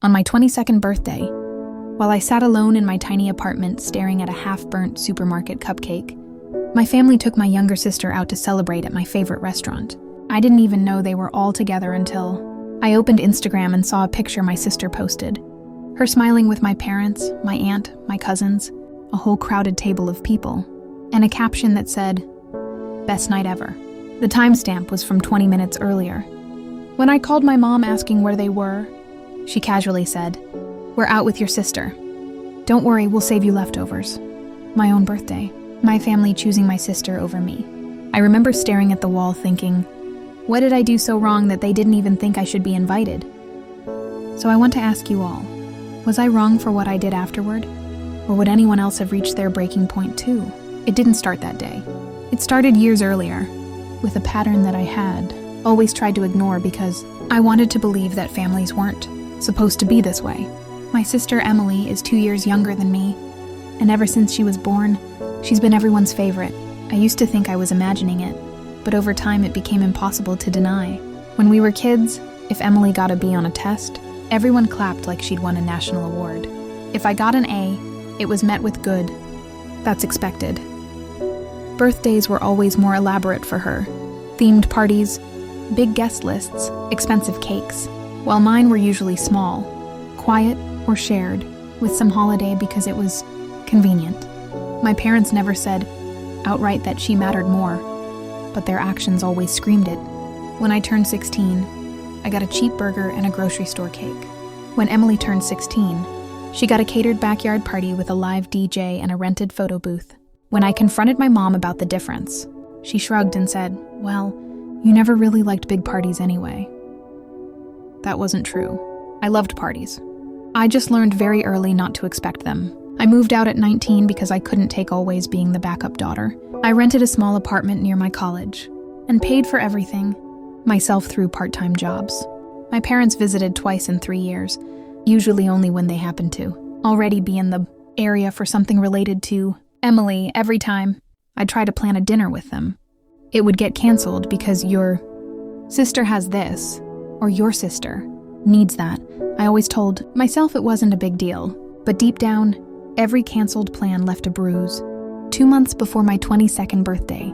On my 22nd birthday, while I sat alone in my tiny apartment staring at a half-burnt supermarket cupcake, my family took my younger sister out to celebrate at my favorite restaurant. I didn't even know they were all together until I opened Instagram and saw a picture my sister posted. Her smiling with my parents, my aunt, my cousins, a whole crowded table of people, and a caption that said, "Best night ever." The timestamp was from 20 minutes earlier. When I called my mom asking where they were, she casually said, "We're out with your sister. Don't worry, we'll save you leftovers." My own birthday. My family choosing my sister over me. I remember staring at the wall thinking, what did I do so wrong that they didn't even think I should be invited? So I want to ask you all, was I wrong for what I did afterward? Or would anyone else have reached their breaking point too? It didn't start that day. It started years earlier, with a pattern that I had always tried to ignore because I wanted to believe that families weren't supposed to be this way. My sister Emily is 2 years younger than me, and ever since she was born, she's been everyone's favorite. I used to think I was imagining it, but over time it became impossible to deny. When we were kids, if Emily got a B on a test, everyone clapped like she'd won a national award. If I got an A, it was met with good. That's expected. Birthdays were always more elaborate for her. Themed parties, big guest lists, expensive cakes, while mine were usually small, quiet or shared, with some holiday because it was convenient. My parents never said outright that she mattered more, but their actions always screamed it. When I turned 16, I got a cheap burger and a grocery store cake. When Emily turned 16, she got a catered backyard party with a live DJ and a rented photo booth. When I confronted my mom about the difference, she shrugged and said, "Well, you never really liked big parties anyway." That wasn't true. I loved parties. I just learned very early not to expect them. I moved out at 19 because I couldn't take always being the backup daughter. I rented a small apartment near my college and paid for everything myself through part-time jobs. My parents visited twice in 3 years, usually only when they happened to already be in the area for something related to Emily. Every time I'd try to plan a dinner with them, it would get canceled because your sister has this, or your sister needs that. I always told myself it wasn't a big deal, but deep down, every canceled plan left a bruise. 2 months before my 22nd birthday,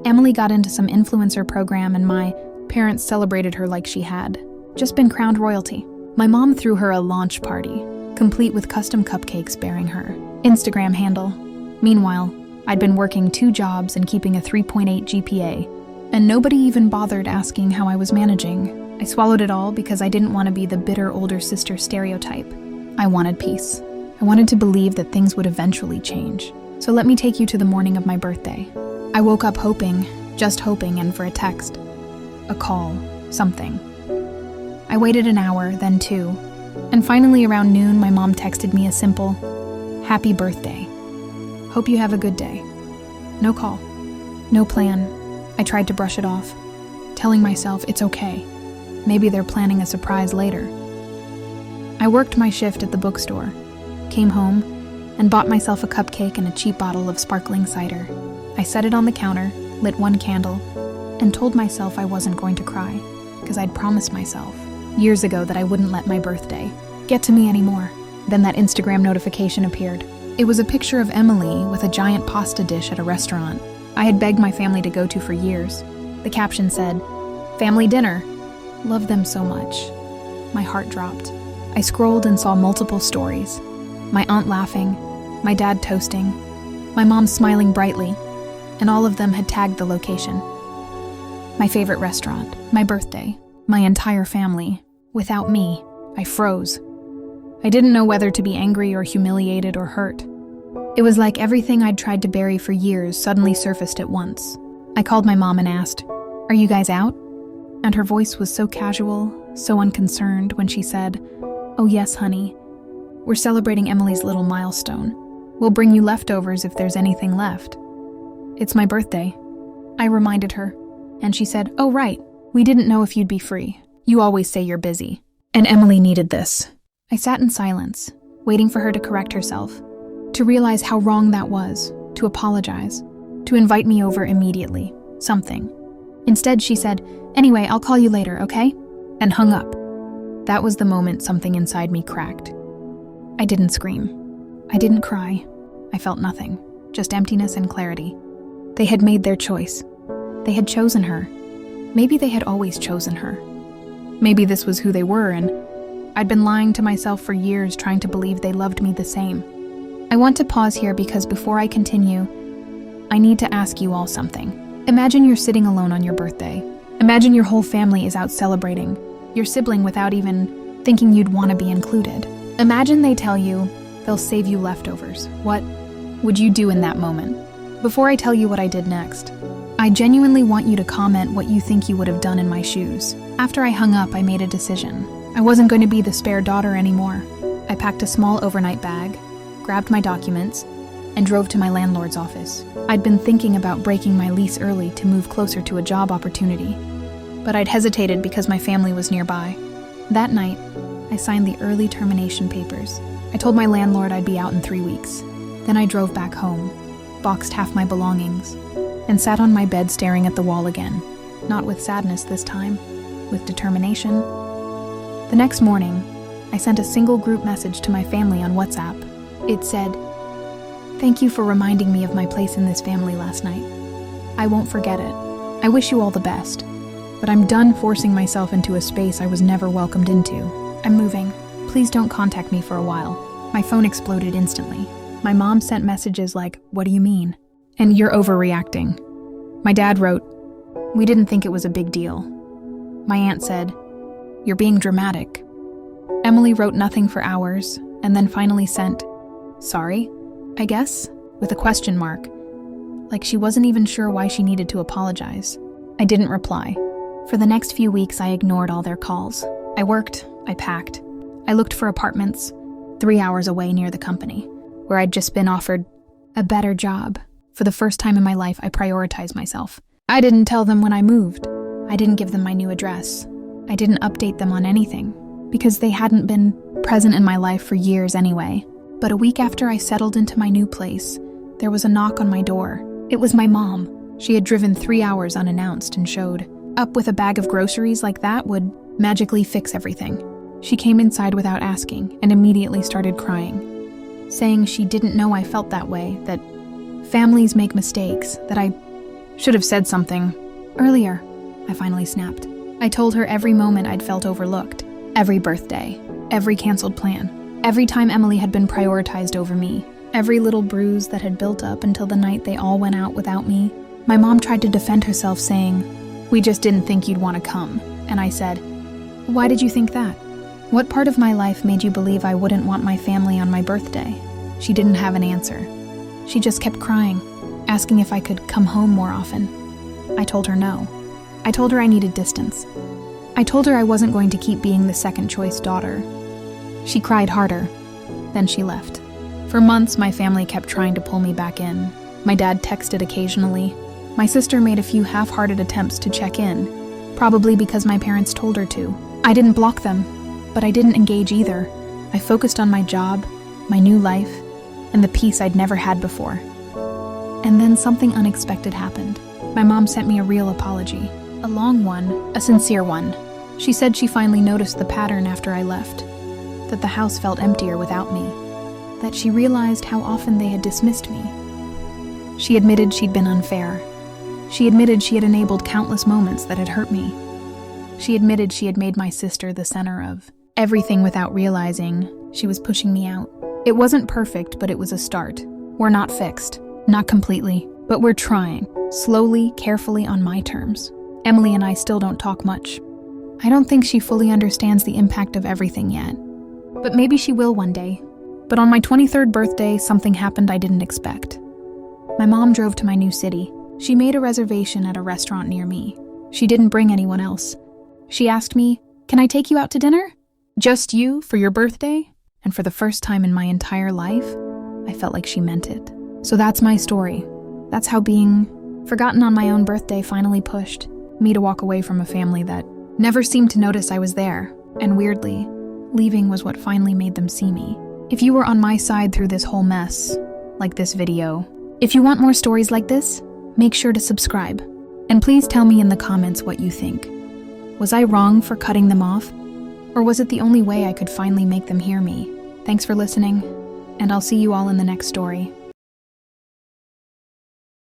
Emily got into some influencer program and my parents celebrated her like she had just been crowned royalty. My mom threw her a launch party, complete with custom cupcakes bearing her Instagram handle. Meanwhile, I'd been working 2 jobs and keeping a 3.8 GPA, and nobody even bothered asking how I was managing. I swallowed it all because I didn't want to be the bitter older sister stereotype. I wanted peace. I wanted to believe that things would eventually change. So let me take you to the morning of my birthday. I woke up hoping, just hoping, and for a text, a call, something. I waited an hour, then 2, and finally around noon my mom texted me a simple, "Happy birthday. Hope you have a good day." No call, no plan. I tried to brush it off, telling myself it's okay. Maybe they're planning a surprise later. I worked my shift at the bookstore, came home, and bought myself a cupcake and a cheap bottle of sparkling cider. I set it on the counter, lit 1 candle, and told myself I wasn't going to cry, because I'd promised myself years ago that I wouldn't let my birthday get to me anymore. Then that Instagram notification appeared. It was a picture of Emily with a giant pasta dish at a restaurant I had begged my family to go to for years. The caption said, "Family dinner. Love them so much." My heart dropped. I scrolled and saw multiple stories. My aunt laughing, my dad toasting, my mom smiling brightly, and all of them had tagged the location. My favorite restaurant, my birthday, my entire family. Without me, I froze. I didn't know whether to be angry or humiliated or hurt. It was like everything I'd tried to bury for years suddenly surfaced at once. I called my mom and asked, "Are you guys out?" And her voice was so casual, so unconcerned when she said, "Oh yes, honey. We're celebrating Emily's little milestone. We'll bring you leftovers if there's anything left." "It's my birthday," I reminded her, and she said, "Oh right, we didn't know if you'd be free. You always say you're busy." And Emily needed this. I sat in silence, waiting for her to correct herself, to realize how wrong that was, to apologize, to invite me over immediately, something. Instead, she said, "Anyway, I'll call you later, okay?" And hung up. That was the moment something inside me cracked. I didn't scream. I didn't cry. I felt nothing, just emptiness and clarity. They had made their choice. They had chosen her. Maybe they had always chosen her. Maybe this was who they were, and I'd been lying to myself for years trying to believe they loved me the same. I want to pause here because before I continue, I need to ask you all something. Imagine you're sitting alone on your birthday. Imagine your whole family is out celebrating, your sibling without even thinking you'd want to be included. Imagine they tell you they'll save you leftovers. What would you do in that moment? Before I tell you what I did next, I genuinely want you to comment what you think you would have done in my shoes. After I hung up, I made a decision. I wasn't going to be the spare daughter anymore. I packed a small overnight bag, grabbed my documents, and drove to my landlord's office. I'd been thinking about breaking my lease early to move closer to a job opportunity, but I'd hesitated because my family was nearby. That night, I signed the early termination papers. I told my landlord I'd be out in 3 weeks. Then I drove back home, boxed half my belongings, and sat on my bed staring at the wall again. Not with sadness this time, with determination. The next morning, I sent a single group message to my family on WhatsApp. It said, "Thank you for reminding me of my place in this family last night. I won't forget it. I wish you all the best, but I'm done forcing myself into a space I was never welcomed into. I'm moving. Please don't contact me for a while." My phone exploded instantly. My mom sent messages like, "What do you mean?" and "You're overreacting." My dad wrote, "We didn't think it was a big deal." My aunt said, "You're being dramatic." Emily wrote nothing for hours, and then finally sent, "Sorry, I guess?" with a question mark, like she wasn't even sure why she needed to apologize. I didn't reply. For the next few weeks, I ignored all their calls. I worked, I packed. I looked for apartments 3 hours away near the company, where I'd just been offered a better job. For the first time in my life, I prioritized myself. I didn't tell them when I moved. I didn't give them my new address. I didn't update them on anything, because they hadn't been present in my life for years anyway. But a week after I settled into my new place, there was a knock on my door. It was my mom. She had driven 3 hours unannounced and showed up with a bag of groceries like that would magically fix everything. She came inside without asking and immediately started crying, saying she didn't know I felt that way, that families make mistakes, that I should have said something earlier. I finally snapped. I told her every moment I'd felt overlooked, every birthday, every canceled plan, every time Emily had been prioritized over me, every little bruise that had built up until the night they all went out without me. My mom tried to defend herself, saying, "We just didn't think you'd want to come." And I said, "Why did you think that? What part of my life made you believe I wouldn't want my family on my birthday?" She didn't have an answer. She just kept crying, asking if I could come home more often. I told her no. I told her I needed distance. I told her I wasn't going to keep being the second choice daughter. She cried harder. Then she left. For months, my family kept trying to pull me back in. My dad texted occasionally. My sister made a few half-hearted attempts to check in, probably because my parents told her to. I didn't block them, but I didn't engage either. I focused on my job, my new life, and the peace I'd never had before. And then something unexpected happened. My mom sent me a real apology. A long one, a sincere one. She said she finally noticed the pattern after I left, that the house felt emptier without me, that she realized how often they had dismissed me. She admitted she'd been unfair. She admitted she had enabled countless moments that had hurt me. She admitted she had made my sister the center of everything without realizing she was pushing me out. It wasn't perfect, but it was a start. We're not fixed, not completely, but we're trying, slowly, carefully, on my terms. Emily and I still don't talk much. I don't think she fully understands the impact of everything yet, but maybe she will one day. But on my 23rd birthday, something happened I didn't expect. My mom drove to my new city. She made a reservation at a restaurant near me. She didn't bring anyone else. She asked me, "Can I take you out to dinner? Just you for your birthday?" And for the first time in my entire life, I felt like she meant it. So that's my story. That's how being forgotten on my own birthday finally pushed me to walk away from a family that never seemed to notice I was there. And weirdly, leaving was what finally made them see me. If you were on my side through this whole mess, like this video, if you want more stories like this, make sure to subscribe. And please tell me in the comments what you think. Was I wrong for cutting them off? Or was it the only way I could finally make them hear me? Thanks for listening, and I'll see you all in the next story.